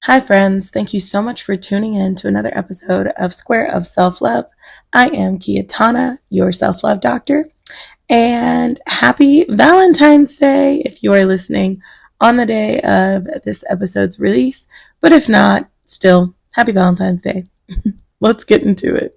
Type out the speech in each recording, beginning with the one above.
Hi, friends. Thank you so much for tuning in to another episode of Square of Self-Love. I am Kiatana, your self-love doctor, and happy Valentine's Day if you are listening on the day of this episode's release. But if not, still, happy Valentine's Day. Let's get into it.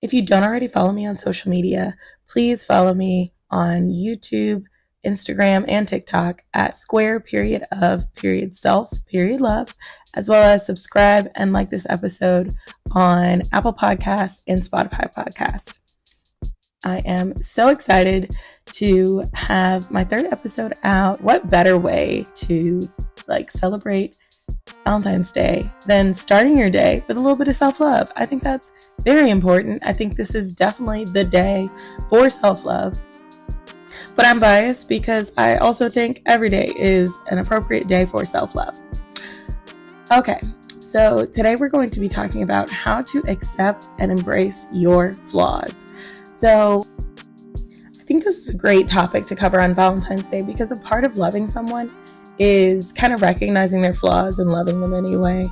If you don't already follow me on social media, please follow me on YouTube, Instagram, and TikTok at square.of.self.love, as well as subscribe and like this episode on Apple Podcasts and Spotify Podcast. I am so excited to have my third episode out. What better way to celebrate Valentine's Day than starting your day with a little bit of self-love? I think that's very important. I think this is definitely the day for self-love. But I'm biased because I also think every day is an appropriate day for self-love. Okay, so today we're going to be talking about how to accept and embrace your flaws. So I think this is a great topic to cover on Valentine's Day because a part of loving someone is kind of recognizing their flaws and loving them anyway,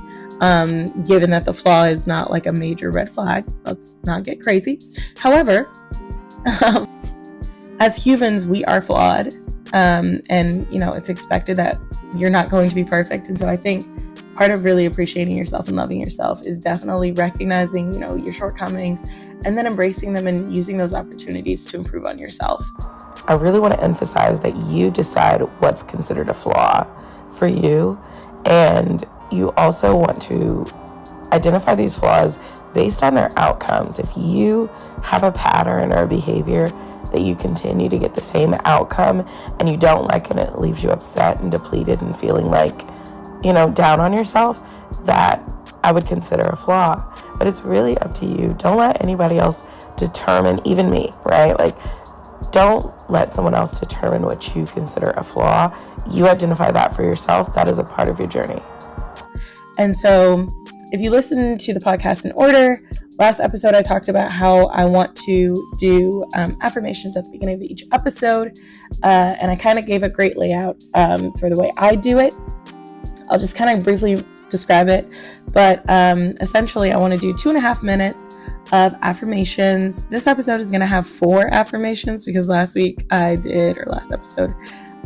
given that the flaw is not like a major red flag. Let's not get crazy. However, as humans, we are flawed, and it's expected that you're not going to be perfect. And so I think part of really appreciating yourself and loving yourself is definitely recognizing, your shortcomings and then embracing them and using those opportunities to improve on yourself. I really want to emphasize that you decide what's considered a flaw for you, and you also want to identify these flaws based on their outcomes. If you have a pattern or a behavior that you continue to get the same outcome and you don't like it and it leaves you upset and depleted and feeling down on yourself, that I would consider a flaw. But it's really up to you. Don't let anybody else determine, even me, right? Don't let someone else determine what you consider a flaw. You identify that for yourself. That is a part of your journey. And so if you listen to the podcast in order, last episode I talked about how I want to do affirmations at the beginning of each episode. And I kind of gave a great layout for the way I do it. I'll just kind of briefly describe it. But essentially, I want to do 2.5 minutes of affirmations. This episode is going to have 4 affirmations because last episode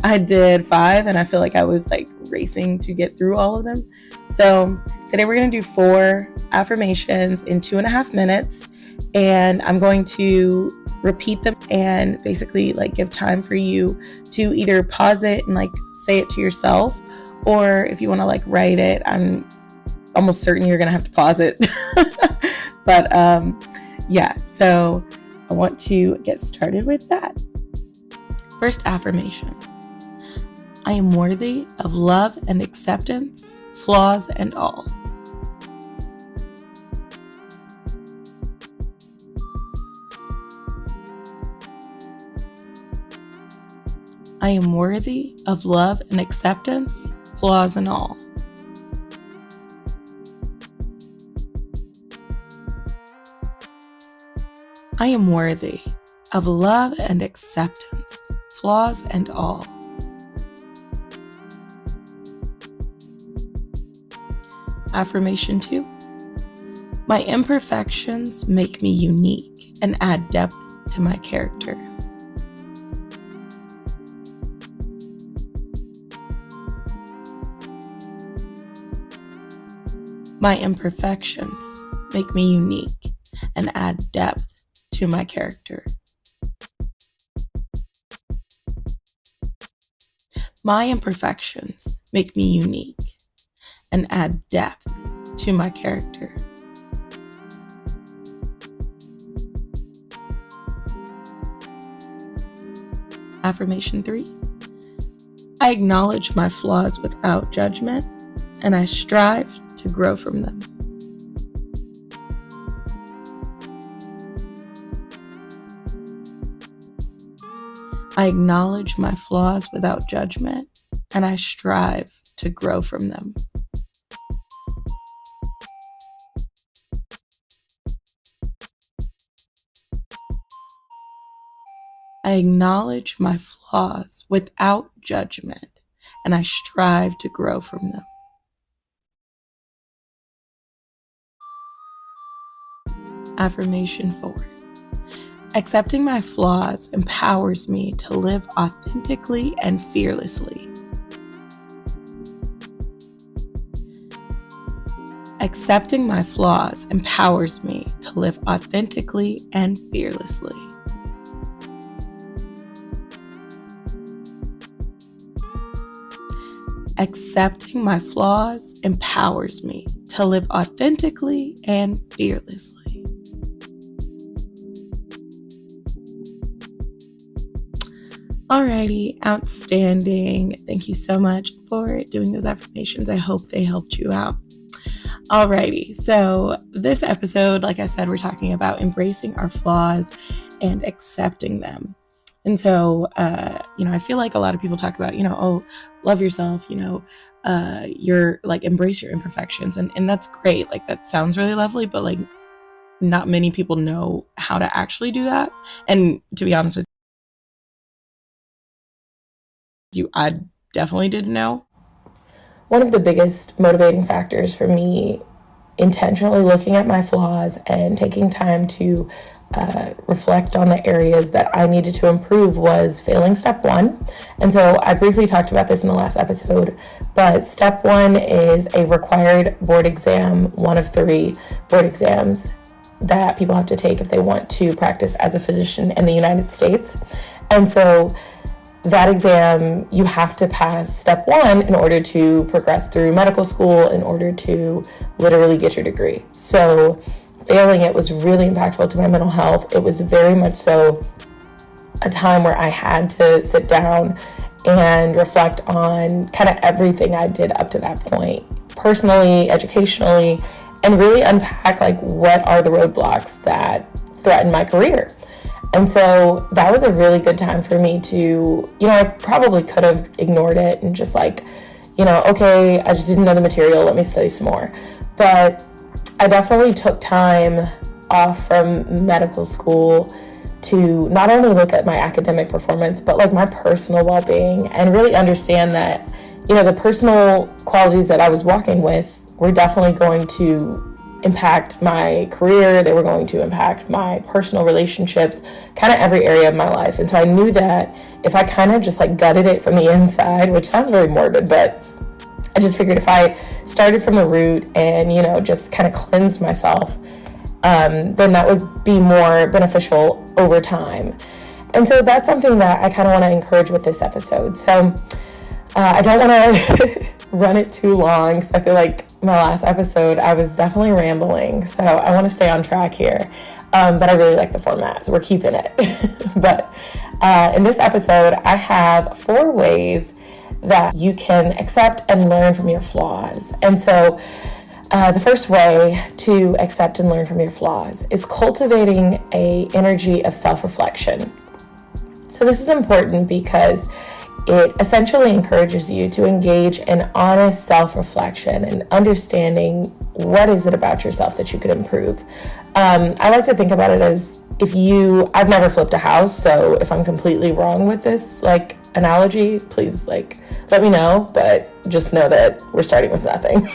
I did 5, and I feel like I was racing to get through all of them. So today we're going to do 4 affirmations in 2.5 minutes, and I'm going to repeat them and basically give time for you to either pause it and say it to yourself, or if you want to write it. I'm almost certain you're going to have to pause it. But so I want to get started with that. First affirmation. I am worthy of love and acceptance, flaws and all. I am worthy of love and acceptance, flaws and all. I am worthy of love and acceptance, flaws and all. Affirmation 2. My imperfections make me unique and add depth to my character. My imperfections make me unique and add depth to my character. My imperfections make me unique and add depth to my character. Affirmation 3. I acknowledge my flaws without judgment, and I strive to grow from them. I acknowledge my flaws without judgment, and I strive to grow from them. I acknowledge my flaws without judgment, and I strive to grow from them. Affirmation 4. Accepting my flaws empowers me to live authentically and fearlessly. Accepting my flaws empowers me to live authentically and fearlessly. Accepting my flaws empowers me to live authentically and fearlessly. Alrighty, outstanding. Thank you so much for doing those affirmations. I hope they helped you out. Alrighty, so this episode, like I said, we're talking about embracing our flaws and accepting them. And so, I feel like a lot of people talk about, oh, love yourself, you're like, embrace your imperfections. And that's great. Like, that sounds really lovely, but like, not many people know how to actually do that. And to be honest with you, I definitely didn't know. One of the biggest motivating factors for me intentionally looking at my flaws and taking time to reflect on the areas that I needed to improve was failing step 1. And so I briefly talked about this in the last episode, but step 1 is a required board exam, one of 3 board exams that people have to take if they want to practice as a physician in the United States. And so that exam, you have to pass step 1 in order to progress through medical school, in order to literally get your degree. So failing it was really impactful to my mental health. It was very much so a time where I had to sit down and reflect on kind of everything I did up to that point, personally, educationally, and really unpack like what are the roadblocks that threaten my career. And so that was a really good time for me to, I probably could have ignored it and just like, okay, I just didn't know the material, let me study some more. But I definitely took time off from medical school to not only look at my academic performance, but like my personal well-being and really understand that, the personal qualities that I was walking with were definitely going to impact my career. They were going to impact my personal relationships, kind of every area of my life. And so I knew that if I kind of just like gutted it from the inside, which sounds very morbid, but I just figured if I started from the root and, just kind of cleansed myself, then that would be more beneficial over time. And so that's something that I kind of want to encourage with this episode. So I don't want to run it too long because I feel like my last episode, I was definitely rambling. So I want to stay on track here. But I really like the format, so we're keeping it. But in this episode, I have 4 ways that you can accept and learn from your flaws. And so the first way to accept and learn from your flaws is cultivating an energy of self-reflection. So this is important because it essentially encourages you to engage in honest self-reflection and understanding what is it about yourself that you could improve. I like to think about it as I've never flipped a house, so if I'm completely wrong with this analogy, please let me know, but just know that we're starting with nothing.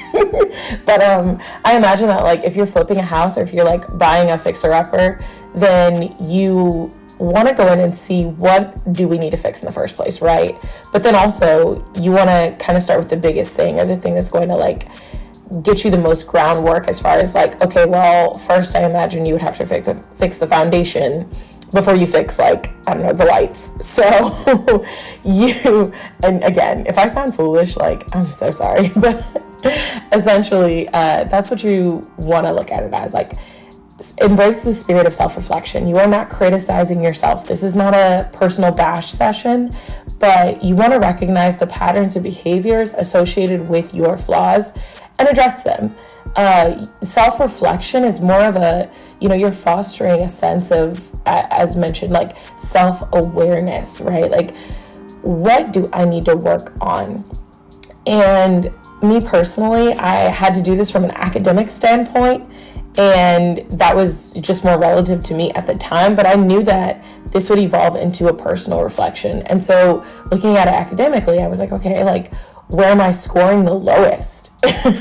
But I imagine that if you're flipping a house or if you're buying a fixer-upper, then you want to go in and see what do we need to fix in the first place, right? But then also you want to kind of start with the biggest thing or the thing that's going to get you the most groundwork as far as okay, well, first I imagine you would have to fix the foundation, before you fix, like, I don't know, the lights. So and again, if I sound foolish, like, I'm so sorry, but essentially, that's what you want to look at it as. Like, embrace the spirit of self-reflection. You are not criticizing yourself. This is not a personal bash session, but you want to recognize the patterns and behaviors associated with your flaws and address them. Self-reflection is more of a, you're fostering a sense of, as mentioned, like self-awareness, right? Like, what do I need to work on? And me personally, I had to do this from an academic standpoint, and that was just more relative to me at the time, but I knew that this would evolve into a personal reflection. And so looking at it academically, I was like, okay, like, where am I scoring the lowest?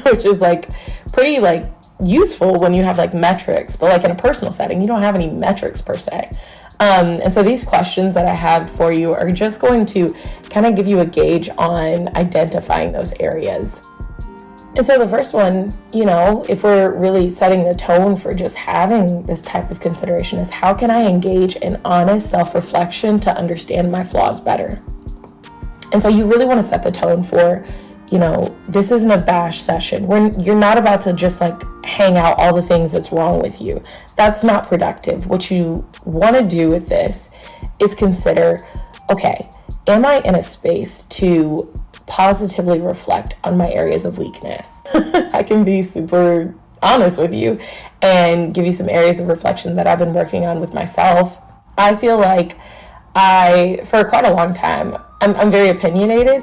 Which is like pretty like useful when you have like metrics, but like in a personal setting, you don't have any metrics per se. And so these questions that I have for you are just going to kind of give you a gauge on identifying those areas. And so the first one, if we're really setting the tone for just having this type of consideration, is how can I engage in honest self-reflection to understand my flaws better? And so you really want to set the tone for, this isn't a bash session. You're not about to just like hang out all the things that's wrong with you. That's not productive. What you want to do with this is consider, okay, am I in a space to positively reflect on my areas of weakness? I can be super honest with you and give you some areas of reflection that I've been working on with myself. I feel like for quite a long time, I'm very opinionated,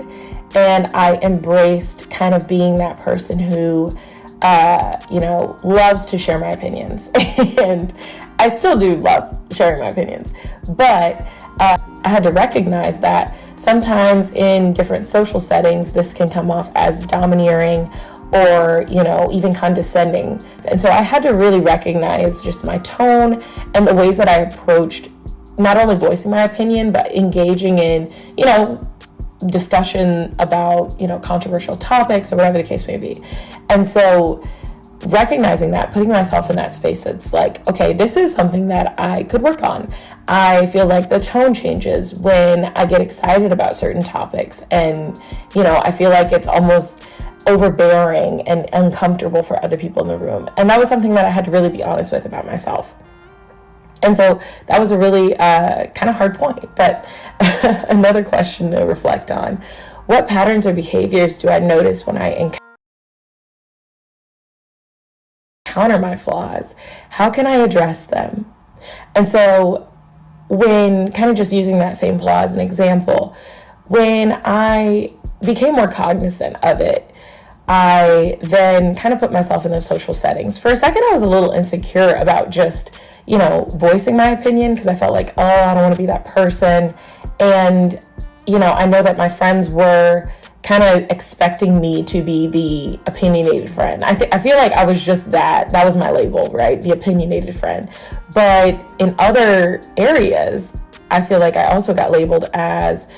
and I embraced kind of being that person who, loves to share my opinions. And I still do love sharing my opinions, but I had to recognize that sometimes in different social settings, this can come off as domineering or, even condescending. And so I had to really recognize just my tone and the ways that I approached not only voicing my opinion, but engaging in, discussion about, controversial topics or whatever the case may be. And so recognizing that, putting myself in that space, it's like, okay, this is something that I could work on. I feel like the tone changes when I get excited about certain topics, and, I feel like it's almost overbearing and uncomfortable for other people in the room. And that was something that I had to really be honest with about myself. And so that was a really kind of hard point. But another question to reflect on: what patterns or behaviors do I notice when I encounter my flaws? How can I address them? And so when kind of just using that same flaw as an example, when I became more cognizant of it, I then kind of put myself in those social settings. For a second, I was a little insecure about just, voicing my opinion, because I felt like, oh, I don't want to be that person. And, I know that my friends were kind of expecting me to be the opinionated friend. I feel like I was just that was my label, right? The opinionated friend. But in other areas, I feel like I also got labeled as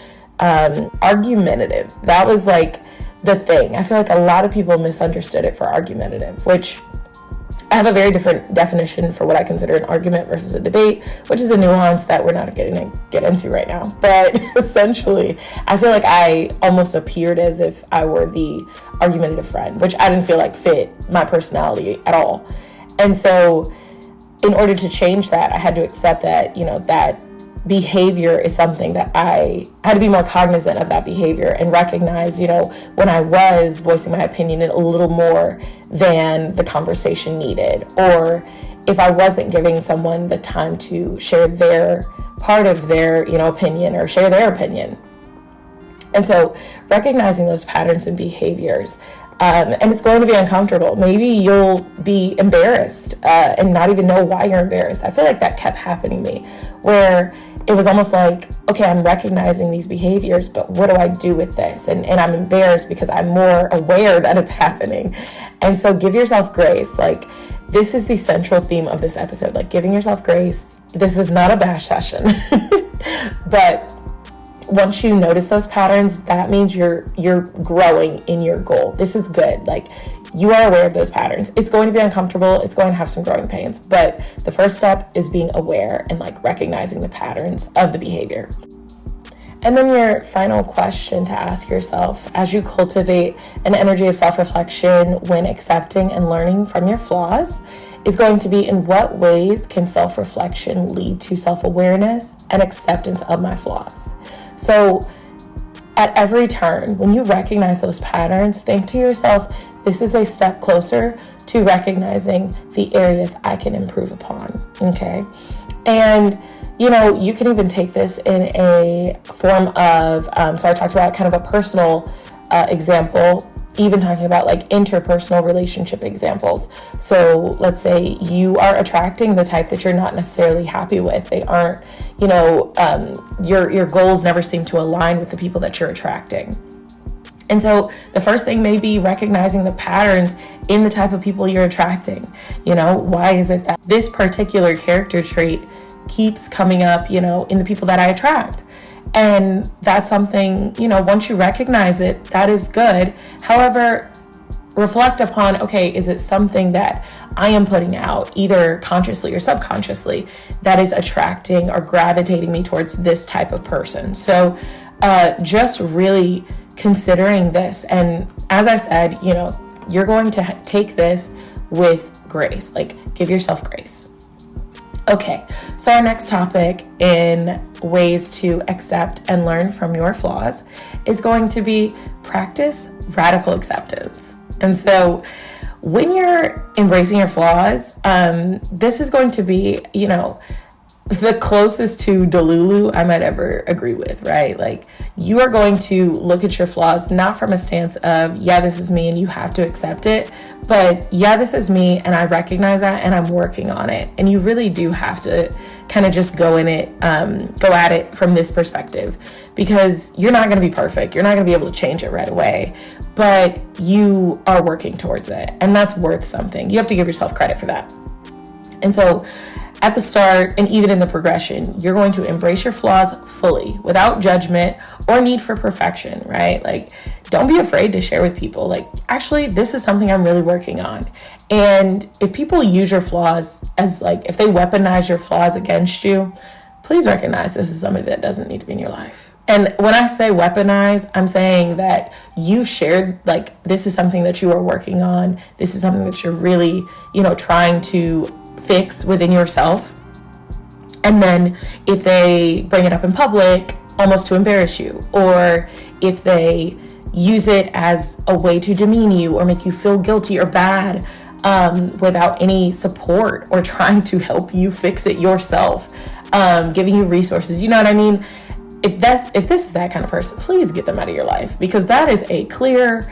argumentative. That was like the thing. I feel like a lot of people misunderstood it for argumentative, which I have a very different definition for what I consider an argument versus a debate, which is a nuance that we're not going to get into right now. But essentially, I feel like I almost appeared as if I were the argumentative friend, which I didn't feel like fit my personality at all. And so in order to change that, I had to accept that, that behavior is something that I had to be more cognizant of, that behavior, and recognize, when I was voicing my opinion a little more than the conversation needed, or if I wasn't giving someone the time to share their part of their, opinion, or share their opinion. And so recognizing those patterns and behaviors, and it's going to be uncomfortable. Maybe you'll be embarrassed and not even know why you're embarrassed. I feel like that kept happening to me, where it was almost like, okay, I'm recognizing these behaviors, but what do I do with this? And I'm embarrassed because I'm more aware that it's happening. And so give yourself grace. Like, this is the central theme of this episode, like giving yourself grace. This is not a bash session, but once you notice those patterns, that means you're growing in your goal. This is good. Like, you are aware of those patterns. It's going to be uncomfortable. It's going to have some growing pains, but the first step is being aware and like recognizing the patterns of the behavior. And then your final question to ask yourself as you cultivate an energy of self-reflection when accepting and learning from your flaws is going to be, in what ways can self-reflection lead to self-awareness and acceptance of my flaws? So at every turn, when you recognize those patterns, think to yourself, this is a step closer to recognizing the areas I can improve upon, okay? And, you can even take this in a form of, so I talked about kind of a personal example, even talking about like interpersonal relationship examples. So let's say you are attracting the type that you're not necessarily happy with. They aren't, your goals never seem to align with the people that you're attracting. And so the first thing may be recognizing the patterns in the type of people you're attracting. Why is it that this particular character trait keeps coming up, in the people that I attract? And that's something, once you recognize it, that is good. However, reflect upon, okay, is it something that I am putting out, either consciously or subconsciously, that is attracting or gravitating me towards this type of person? So just really considering this. And as I said, you're going to take this with grace, like give yourself grace. Okay, so our next topic in ways to accept and learn from your flaws is going to be practice radical acceptance. And so when you're embracing your flaws, this is going to be, the closest to Delulu I might ever agree with, right? Like, you are going to look at your flaws not from a stance of, yeah, this is me and you have to accept it, but yeah, this is me and I recognize that and I'm working on it. And you really do have to kind of just go at it from this perspective, because you're not going to be perfect. You're not going to be able to change it right away, but you are working towards it, and that's worth something. You have to give yourself credit for that. And so at the start, and even in the progression, you're going to embrace your flaws fully without judgment or need for perfection, right? Like, don't be afraid to share with people, like, actually, this is something I'm really working on. And if people use your flaws as like, if they weaponize your flaws against you, please recognize this is something that doesn't need to be in your life. And when I say weaponize, I'm saying that you shared, like, this is something that you are working on. This is something that you're really, trying to fix within yourself. And then if they bring it up in public, almost to embarrass you, or if they use it as a way to demean you or make you feel guilty or bad, without any support or trying to help you fix it yourself, giving you resources, you know what I mean? If this is that kind of person, please get them out of your life, because that is a clear,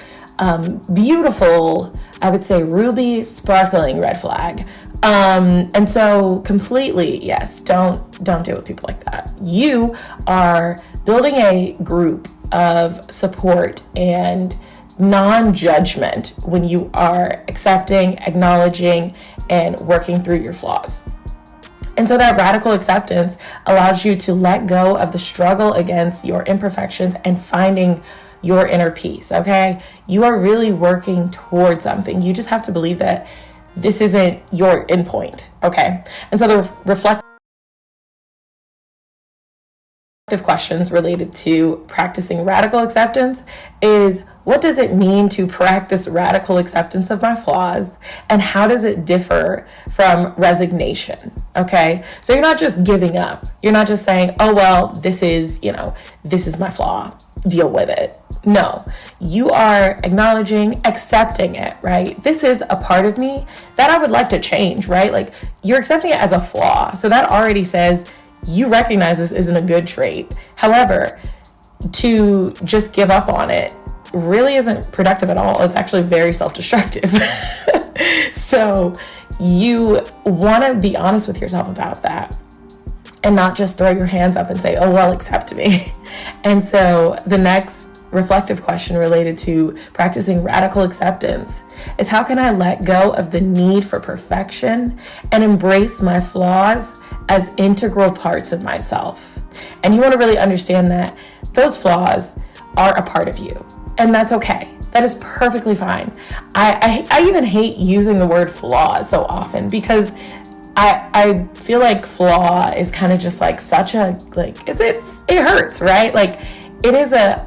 beautiful, I would say ruby sparkling red flag. And so completely, yes, don't deal with people like that. You are building a group of support and non-judgment when you are accepting, acknowledging, and working through your flaws. And so that radical acceptance allows you to let go of the struggle against your imperfections and finding your inner peace, okay? You are really working towards something. You just have to believe that this isn't your endpoint, okay? And so the reflective questions related to practicing radical acceptance is, what does it mean to practice radical acceptance of my flaws? And how does it differ from resignation, okay? So you're not just giving up. You're not just saying, oh, well, this is my flaw, deal with it. No, you are acknowledging, accepting it, right? This is a part of me that I would like to change, right? Like, you're accepting it as a flaw. So that already says you recognize this isn't a good trait. However, to just give up on it really isn't productive at all. It's actually very self-destructive. So you want to be honest with yourself about that and not just throw your hands up and say, oh, well, accept me. And so the next reflective question related to practicing radical acceptance is, how can I let go of the need for perfection and embrace my flaws as integral parts of myself? And you want to really understand that those flaws are a part of you, and that's okay. That is perfectly fine. I even hate using the word flaw so often because I feel like flaw is kind of just like such a, like, it hurts, right? Like, it is a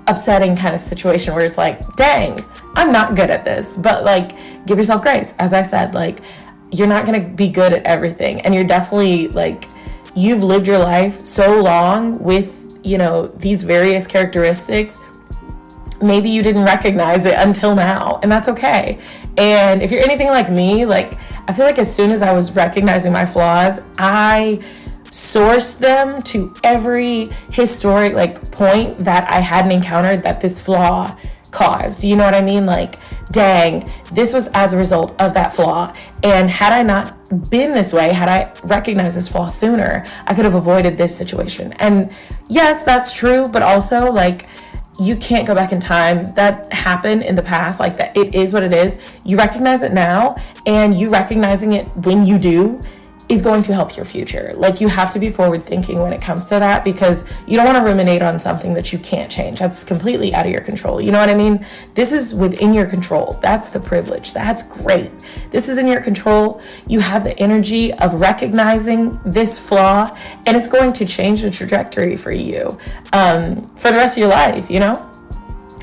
upsetting kind of situation where it's like, dang, I'm not good at this. But like, give yourself grace. As I said, like, you're not going to be good at everything. And you're definitely like, you've lived your life so long with, you know, these various characteristics. Maybe you didn't recognize it until now, and that's okay. And if you're anything like me, like, I feel like as soon as I was recognizing my flaws, I sourced them to every historic like point that I hadn't encountered that this flaw caused. You know what I mean? Like, dang, this was as a result of that flaw. And had I not been this way, had I recognized this flaw sooner, I could have avoided this situation. And yes, that's true, but also like, you can't go back in time. That happened in the past. Like, that, it is what it is. You recognize it now, and you recognizing it when you do is going to help your future. Like, you have to be forward thinking when it comes to that, because you don't want to ruminate on something that you can't change. That's completely out of your control. You know what I mean? This is within your control. That's the privilege. That's great. This is in your control. You have the energy of recognizing this flaw, and it's going to change the trajectory for you for the rest of your life, you know?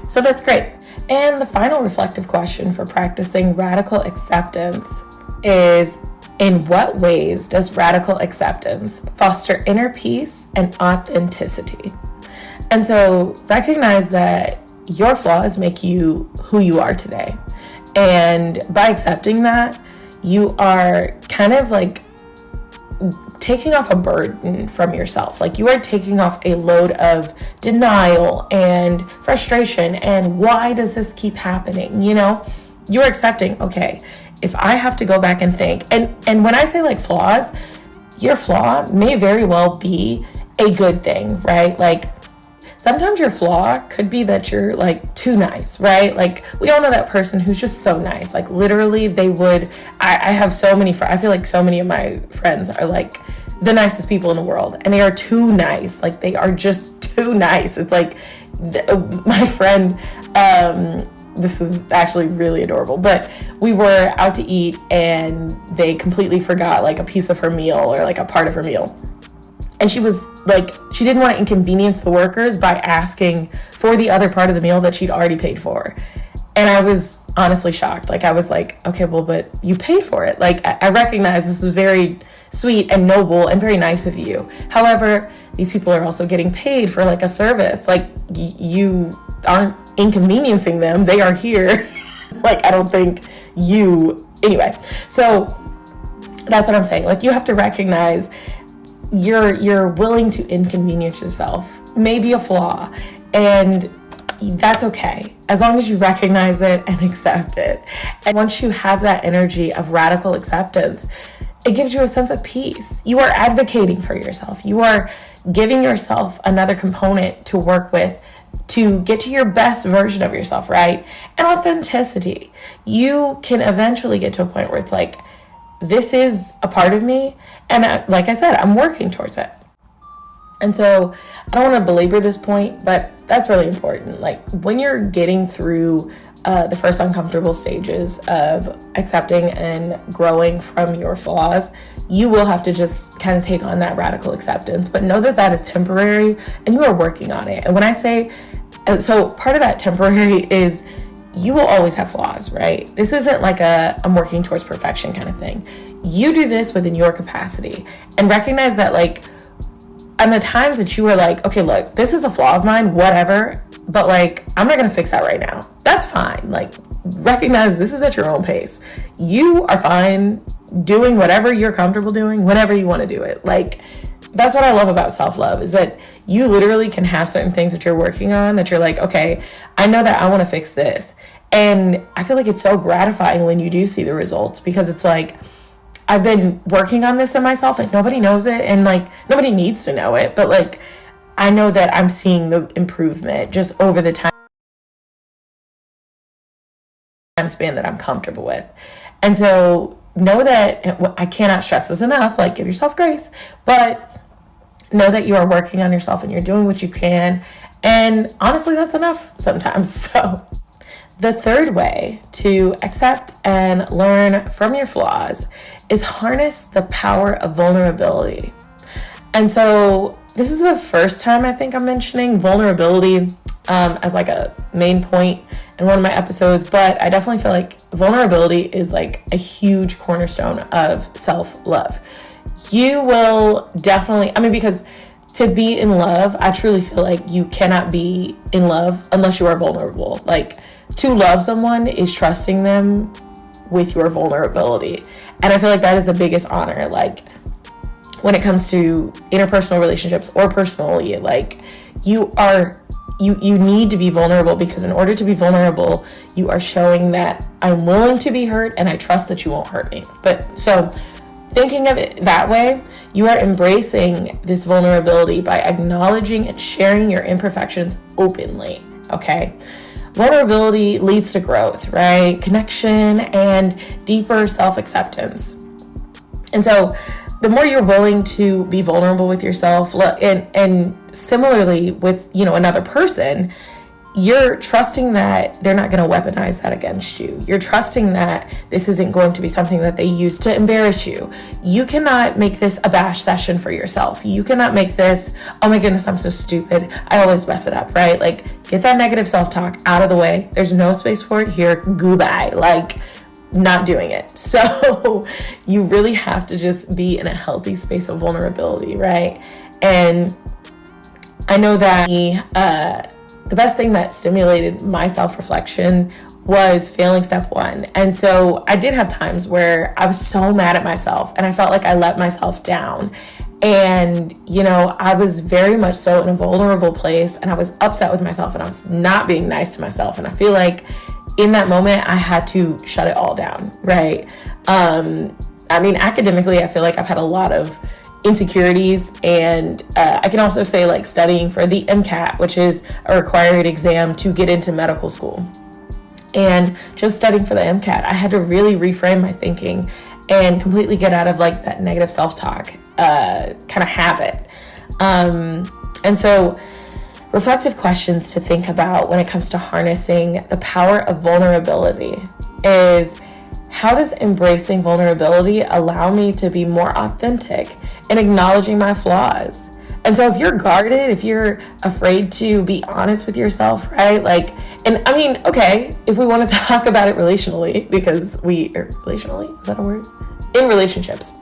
So that's great. And the final reflective question for practicing radical acceptance is, in what ways does radical acceptance foster inner peace and authenticity? And so recognize that your flaws make you who you are today. And by accepting that, you are kind of like taking off a burden from yourself. Like, you are taking off a load of denial and frustration. And why does this keep happening? You know, you're accepting, okay, if I have to go back and think, and when I say like flaws, your flaw may very well be a good thing, right? Like, sometimes your flaw could be that you're like too nice, right? Like, we all know that person who's just so nice. Like, literally they would, I have so many friends, I feel like so many of my friends are like the nicest people in the world, and they are too nice. Like, they are just too nice. It's like my friend, this is actually really adorable, but we were out to eat and they completely forgot like a piece of her meal or like a part of her meal. And she was like, she didn't want to inconvenience the workers by asking for the other part of the meal that she'd already paid for. And I was honestly shocked. Like, I was like, okay, well, but you paid for it. Like, I recognize this is very sweet and noble and very nice of you. However, these people are also getting paid for like a service. Like, you aren't inconveniencing them. They are here. Like, I don't think you, anyway. So that's what I'm saying. Like, you have to recognize you're willing to inconvenience yourself, maybe a flaw, and that's okay, as long as you recognize it and accept it. And once you have that energy of radical acceptance, it gives you a sense of peace. You are advocating for yourself. You are giving yourself another component to work with to get to your best version of yourself, right? And authenticity. You can eventually get to a point where it's like, this is a part of me, and like I said, I'm working towards it. And so I don't want to belabor this point, but that's really important. Like, when you're getting through the first uncomfortable stages of accepting and growing from your flaws, you will have to just kind of take on that radical acceptance, but know that that is temporary and you are working on it. And when I say, so part of that temporary is you will always have flaws, right? This isn't like I'm working towards perfection kind of thing. You do this within your capacity, and recognize that, like, on the times that you are like, okay, look, this is a flaw of mine, whatever, but like, I'm not going to fix that right now. That's fine. Like, recognize this is at your own pace. You are fine doing whatever you're comfortable doing, whenever you want to do it. Like, that's what I love about self-love, is that you literally can have certain things that you're working on that you're like, okay, I know that I want to fix this. And I feel like it's so gratifying when you do see the results, because it's like, I've been working on this in myself and nobody knows it, and like, nobody needs to know it, but like, I know that I'm seeing the improvement just over the time span that I'm comfortable with. And so know that, I cannot stress this enough, like, give yourself grace, but know that you are working on yourself and you're doing what you can. And honestly, that's enough sometimes. So The third way to accept and learn from your flaws is harness the power of vulnerability. And so this is the first time I think I'm mentioning vulnerability as like a main point in one of my episodes, but I definitely feel like vulnerability is like a huge cornerstone of self-love. You will definitely, because to be in love, I truly feel like you cannot be in love unless you are vulnerable. Like, to love someone is trusting them with your vulnerability. And I feel like that is the biggest honor. Like, when it comes to interpersonal relationships or personally, like, you need to be vulnerable, because in order to be vulnerable, you are showing that I'm willing to be hurt and I trust that you won't hurt me. But so thinking of it that way, you are embracing this vulnerability by acknowledging and sharing your imperfections openly, okay? Vulnerability leads to growth, right? Connection and deeper self-acceptance. And so the more you're willing to be vulnerable with yourself, and similarly with, another person, you're trusting that they're not going to weaponize that against you. You're trusting that this isn't going to be something that they use to embarrass you. You cannot make this a bash session for yourself. You cannot make this, oh my goodness, I'm so stupid, I always mess it up, right? Like, get that negative self-talk out of the way. There's no space for it here. Goodbye. Like, not doing it. So you really have to just be in a healthy space of vulnerability, right? And I know that the best thing that stimulated my self-reflection was failing step one. And so I did have times where I was so mad at myself and I felt like I let myself down. And, I was very much so in a vulnerable place, and I was upset with myself and I was not being nice to myself. And I feel like in that moment, I had to shut it all down, right? Academically, I feel like I've had a lot of insecurities, and I can also say, like, studying for the MCAT, which is a required exam to get into medical school. And just studying for the MCAT, I had to really reframe my thinking and completely get out of like that negative self-talk kind of habit. And so reflective questions to think about when it comes to harnessing the power of vulnerability is, how does embracing vulnerability allow me to be more authentic and acknowledging my flaws? And so if you're guarded, if you're afraid to be honest with yourself, right? Okay, if we want to talk about it relationally, because relationally, is that a word? In relationships.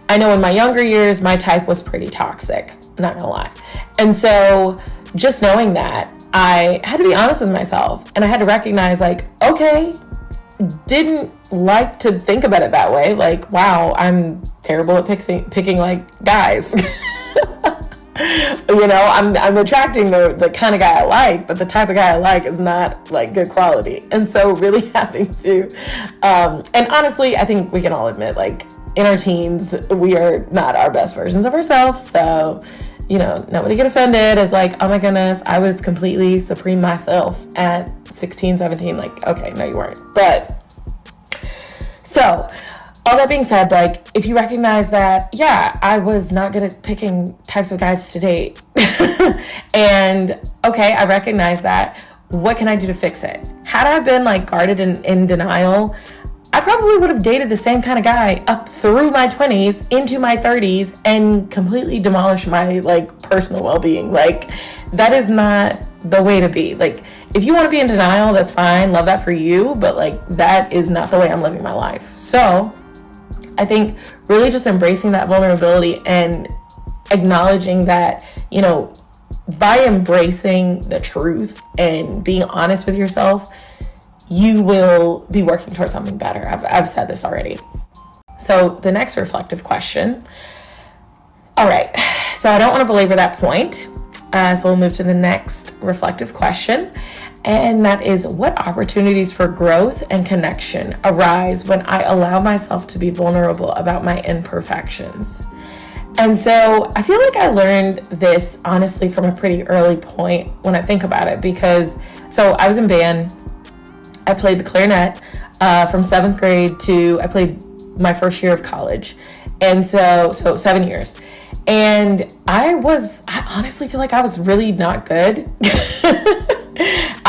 I know in my younger years, my type was pretty toxic, not gonna lie. And so just knowing that, I had to be honest with myself, and I had to recognize, like, okay, didn't like to think about it that way. Like, wow, I'm terrible at picking like guys. I'm attracting the kind of guy I like, but the type of guy I like is not like good quality. And so really having to, and honestly, I think we can all admit, like, in our teens, we are not our best versions of ourselves. So, nobody get offended. It's like, oh my goodness, I was completely supreme myself at 16, 17. Like, okay, no, you weren't. But so all that being said, like, if you recognize that, yeah, I was not good at picking types of guys to date. And okay, I recognize that. What can I do to fix it? Had I been like guarded and in denial, I probably would have dated the same kind of guy up through my 20s into my 30s and completely demolished my like personal well-being. Like, that is not the way to be. Like, if you want to be in denial, that's fine. Love that for you. But like, that is not the way I'm living my life. So I think really just embracing that vulnerability and acknowledging that, by embracing the truth and being honest with yourself, you will be working towards something better. I've said this already. So the next reflective question. All right. So I don't want to belabor that point. So we'll move to the next reflective question. And that is, what opportunities for growth and connection arise when I allow myself to be vulnerable about my imperfections? And so I feel like I learned this honestly from a pretty early point when I think about it, because so I was in band. I played the clarinet from 7th grade to I played my first year of college. And so 7 years. And I honestly feel like I was really not good.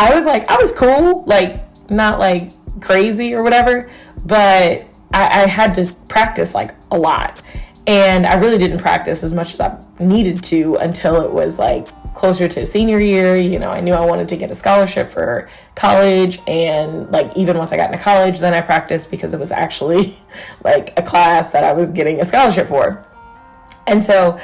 I was cool, like not like crazy or whatever, but I had to practice like a lot. And I really didn't practice as much as I needed to until it was like closer to senior year. You know, I knew I wanted to get a scholarship for college, and like even once I got into college, then I practiced because it was actually like a class that I was getting a scholarship for. And so,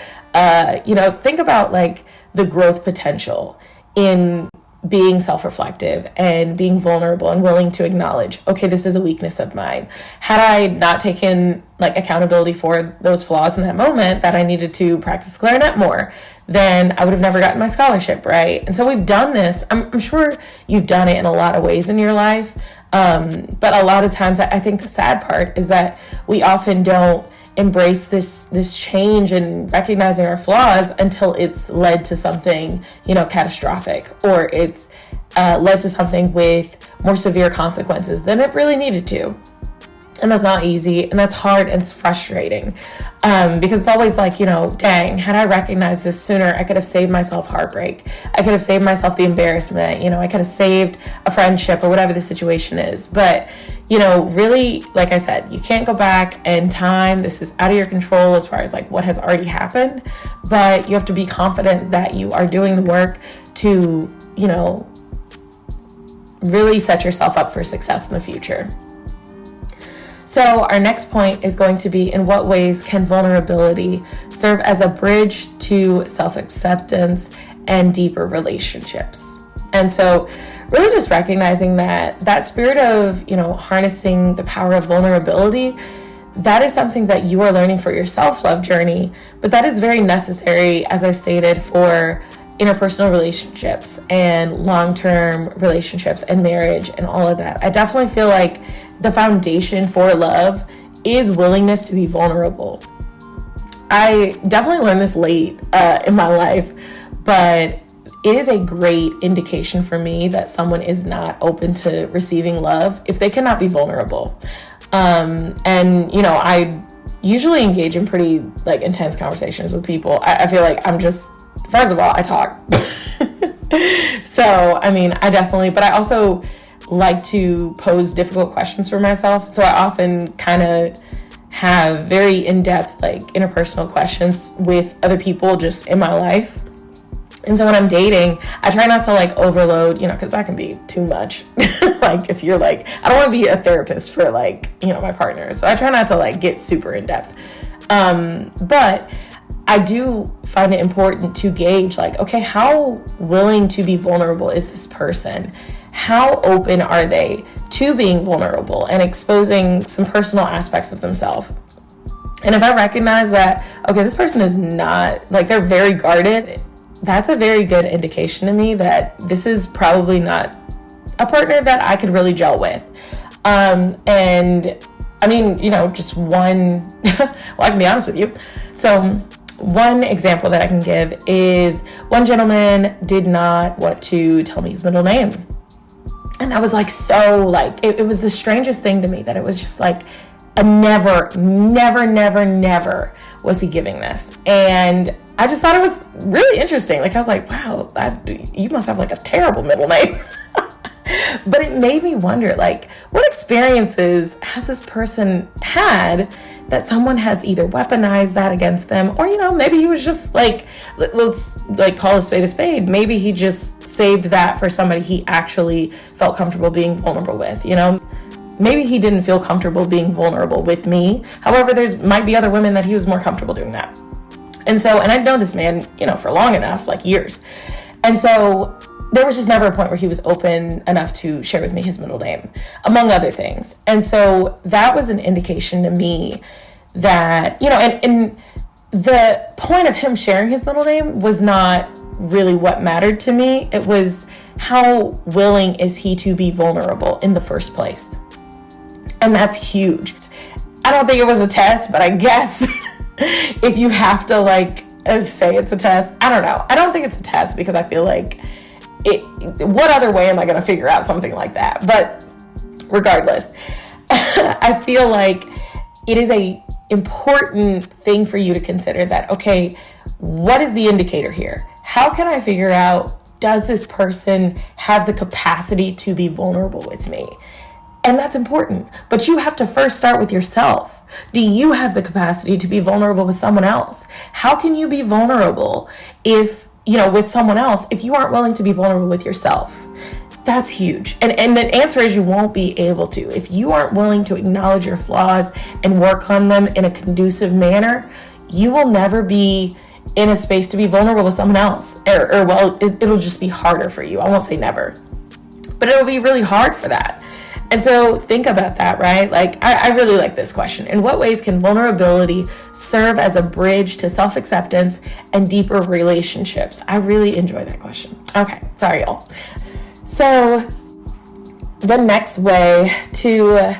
you know, think about like the growth potential in being self-reflective and being vulnerable and willing to acknowledge, okay, this is a weakness of mine. Had I not taken like accountability for those flaws in that moment, that I needed to practice clarinet more, then I would have never gotten my scholarship, right? And so we've done this. I'm sure you've done it in a lot of ways in your life. But a lot of times I think the sad part is that we often don't embrace this change and recognizing our flaws until it's led to something, you know, catastrophic, or it's led to something with more severe consequences than it really needed to. And that's not easy, and that's hard, and it's frustrating, because it's always like, you know, dang, had I recognized this sooner, I could have saved myself heartbreak. I could have saved myself the embarrassment. You know, I could have saved a friendship or whatever the situation is. But, you know, really, like I said, you can't go back in time. This is out of your control as far as like what has already happened. But you have to be confident that you are doing the work to, you know, really set yourself up for success in the future. So our next point is going to be, in what ways can vulnerability serve as a bridge to self-acceptance and deeper relationships? And so really just recognizing that spirit of, you know, harnessing the power of vulnerability, that is something that you are learning for your self-love journey, but that is very necessary, as I stated, for interpersonal relationships and long-term relationships and marriage and all of that. I definitely feel like the foundation for love is willingness to be vulnerable. I definitely learned this late in my life, but it is a great indication for me that someone is not open to receiving love if they cannot be vulnerable. And, you know, I usually engage in pretty like intense conversations with people. I feel like I'm just, first of all, I talk. So, I mean, but I also like to pose difficult questions for myself. So I often kind of have very in-depth, like interpersonal questions with other people just in my life. And so when I'm dating, I try not to like overload, you know, because that can be too much. Like if you're like, I don't want to be a therapist for like, you know, my partner. So I try not to like get super in depth. But I do find it important to gauge like, okay, how willing to be vulnerable is this person? How open are they to being vulnerable and exposing some personal aspects of themselves? And if I recognize that, okay, this person is not, like, they're very guarded, that's a very good indication to me that this is probably not a partner that I could really gel with. And I mean, you know, just one, well, I can be honest with you. So one example that I can give is one gentleman did not want to tell me his middle name. And that was like, so like, it was the strangest thing to me that it was just like, never was he giving this. And I just thought it was really interesting. Like, I was like, wow, you must have like a terrible middle name. But it made me wonder, like, what experiences has this person had that someone has either weaponized that against them, or, you know, maybe he was just like, let's like call a spade. Maybe he just saved that for somebody he actually felt comfortable being vulnerable with, you know? Maybe he didn't feel comfortable being vulnerable with me. However, might be other women that he was more comfortable doing that. And so, and I'd known this man, you know, for long enough, like years. And so there was just never a point where he was open enough to share with me his middle name, among other things. And so that was an indication to me that, you know, and the point of him sharing his middle name was not really what mattered to me. It was how willing is he to be vulnerable in the first place. And that's huge. I don't think it was a test, but I guess if you have to like say it's a test, I don't know. I don't think it's a test because I feel like what other way am I going to figure out something like that? But regardless, I feel like it is a important thing for you to consider that, okay, what is the indicator here? How can I figure out, does this person have the capacity to be vulnerable with me? And that's important. But you have to first start with yourself. Do you have the capacity to be vulnerable with someone else? How can you be vulnerable with someone else if you aren't willing to be vulnerable with yourself? That's huge. And the answer is you won't be able to. If you aren't willing to acknowledge your flaws and work on them in a conducive manner, you will never be in a space to be vulnerable with someone else. It'll just be harder for you. I won't say never, but it'll be really hard for that. And so think about that, right? Like, I really like this question. In what ways can vulnerability serve as a bridge to self-acceptance and deeper relationships? I really enjoy that question. Okay, sorry, y'all. So the next way to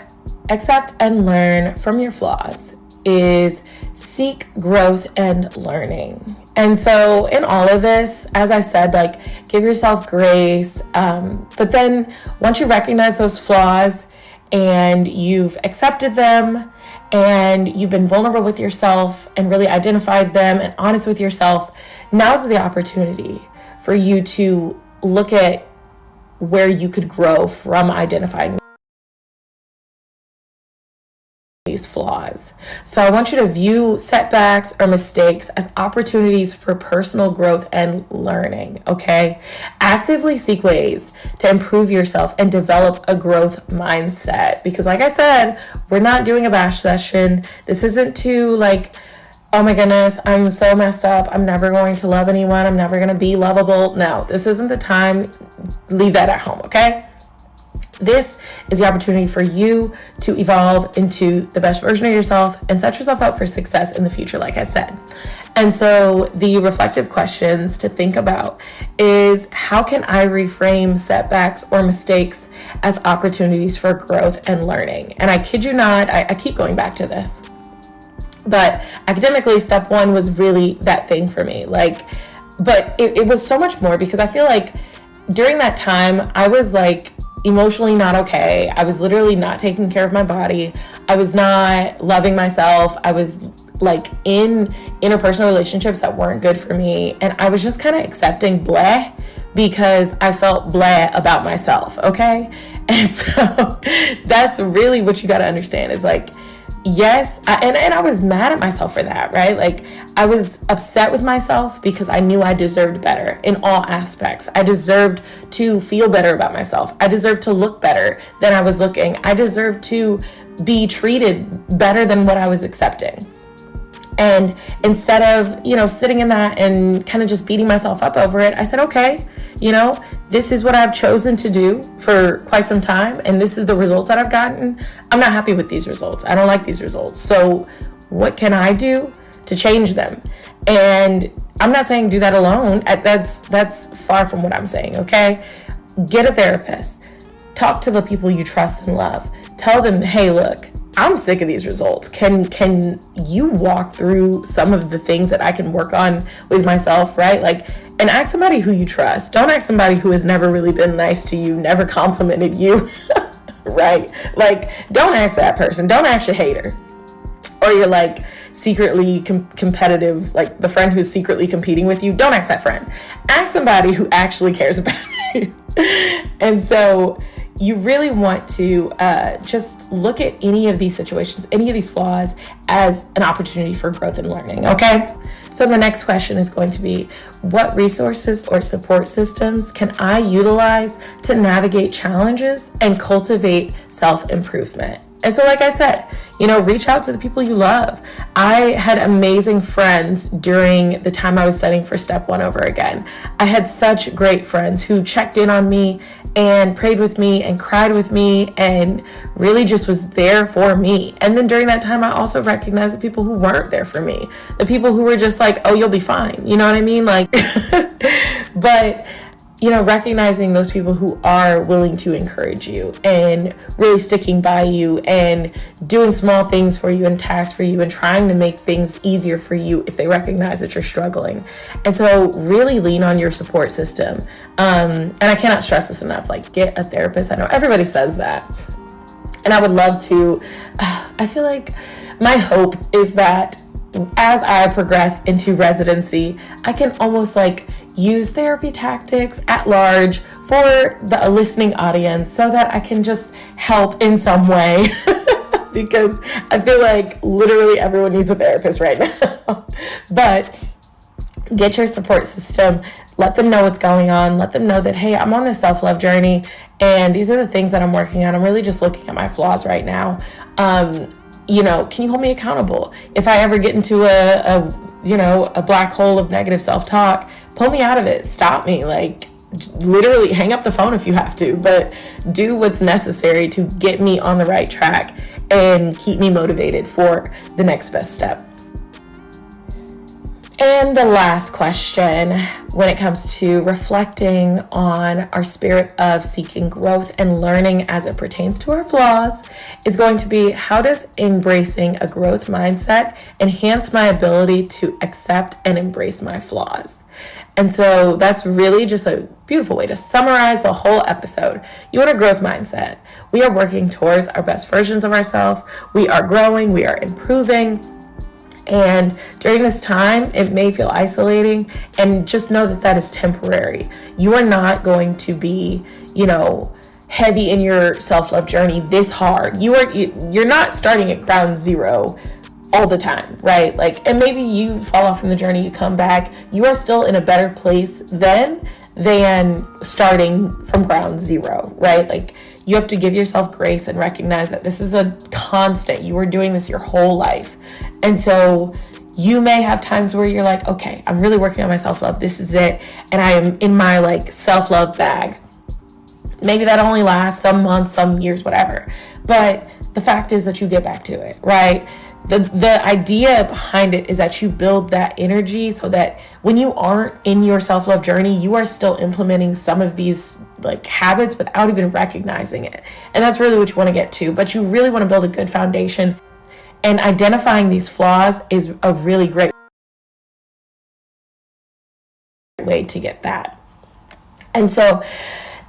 accept and learn from your flaws is seek growth and learning. And so in all of this, as I said, like, give yourself grace. But then once you recognize those flaws and you've accepted them and you've been vulnerable with yourself and really identified them and honest with yourself, now's the opportunity for you to look at where you could grow from identifying these flaws. So I want you to view setbacks or mistakes as opportunities for personal growth and learning, okay? Actively seek ways to improve yourself and develop a growth mindset. Because like I said, we're not doing a bash session. This isn't to like, oh my goodness, I'm so messed up. I'm never going to love anyone. I'm never going to be lovable. No, this isn't the time. Leave that at home, okay? This is the opportunity for you to evolve into the best version of yourself and set yourself up for success in the future, like I said. And so the reflective questions to think about is, how can I reframe setbacks or mistakes as opportunities for growth and learning? And I kid you not, I keep going back to this. But academically, step one was really that thing for me. But it was so much more, because I feel like during that time, I was like emotionally not okay. I was literally not taking care of my body. I was not loving myself. I was like in interpersonal relationships that weren't good for me. And I was just kind of accepting bleh because I felt bleh about myself, okay? And so that's really what you got to understand is like, yes, and I was mad at myself for that, right? Like, I was upset with myself because I knew I deserved better in all aspects. I deserved to feel better about myself. I deserved to look better than I was looking. I deserved to be treated better than what I was accepting. And instead of, sitting in that and kind of just beating myself up over it, I said, okay, this is what I've chosen to do for quite some time. And this is the results that I've gotten. I'm not happy with these results. I don't like these results. So what can I do to change them? And I'm not saying do that alone. That's far from what I'm saying. Okay. Get a therapist, talk to the people you trust and love. Tell them, hey, look, I'm sick of these results. Can you walk through some of the things that I can work on with myself, right? And ask somebody who you trust. Don't ask somebody who has never really been nice to you, never complimented you, right? Don't ask that person. Don't ask your hater. Or you're secretly competitive, the friend who's secretly competing with you. Don't ask that friend. Ask somebody who actually cares about you. And so you really want to just look at any of these situations, any of these flaws, as an opportunity for growth and learning, okay? So the next question is going to be, what resources or support systems can I utilize to navigate challenges and cultivate self-improvement? And so, like I said, reach out to the people you love. I had amazing friends during the time I was studying for step one over again. I had such great friends who checked in on me and prayed with me and cried with me and really just was there for me. And then during that time, I also recognized the people who weren't there for me, the people who were just like, oh, you'll be fine. You know what I mean? But recognizing those people who are willing to encourage you and really sticking by you and doing small things for you and tasks for you and trying to make things easier for you if they recognize that you're struggling. And so really lean on your support system. And I cannot stress this enough, get a therapist. I know everybody says that. And I would love to, I feel like my hope is that as I progress into residency, I can almost use therapy tactics at large for the listening audience so that I can just help in some way. Because I feel like literally everyone needs a therapist right now. But get your support system. Let them know what's going on. Let them know that, hey, I'm on this self-love journey and these are the things that I'm working on. I'm really just looking at my flaws right now. Can you hold me accountable? If I ever get into a black hole of negative self-talk, pull me out of it. Stop me. Like, literally hang up the phone if you have to, but do what's necessary to get me on the right track and keep me motivated for the next best step. And the last question, when it comes to reflecting on our spirit of seeking growth and learning as it pertains to our flaws, is going to be, how does embracing a growth mindset enhance my ability to accept and embrace my flaws? And so that's really just a beautiful way to summarize the whole episode. You want a growth mindset. We are working towards our best versions of ourselves. We are growing. We are improving. And during this time, it may feel isolating, and just know that that is temporary. You are not going to be, heavy in your self-love journey this hard. You're not starting at ground zero all the time, right? And maybe you fall off from the journey, you come back, you are still in a better place then than starting from ground zero, right? You have to give yourself grace and recognize that this is a constant. You are doing this your whole life. And so you may have times where you're like, okay, I'm really working on my self-love. This is it. And I am in my self-love bag. Maybe that only lasts some months, some years, whatever. But the fact is that you get back to it, right? The idea behind it is that you build that energy so that when you aren't in your self-love journey, you are still implementing some of these habits without even recognizing it. And that's really what you want to get to. But you really want to build a good foundation. And identifying these flaws is a really great way to get that. And so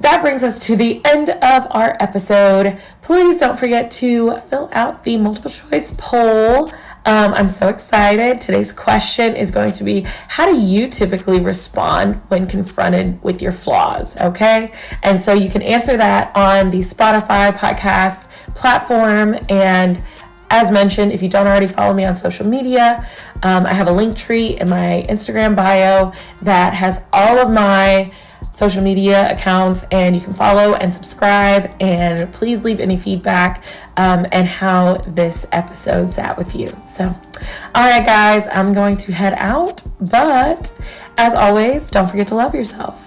that brings us to the end of our episode. Please don't forget to fill out the multiple choice poll. I'm so excited. Today's question is going to be, how do you typically respond when confronted with your flaws? Okay. And so you can answer that on the Spotify podcast platform. And as mentioned, if you don't already follow me on social media, I have a link tree in my Instagram bio that has all of my social media accounts, and you can follow and subscribe, and please leave any feedback and how this episode sat with you. So, all right, guys, I'm going to head out, but as always, don't forget to love yourself.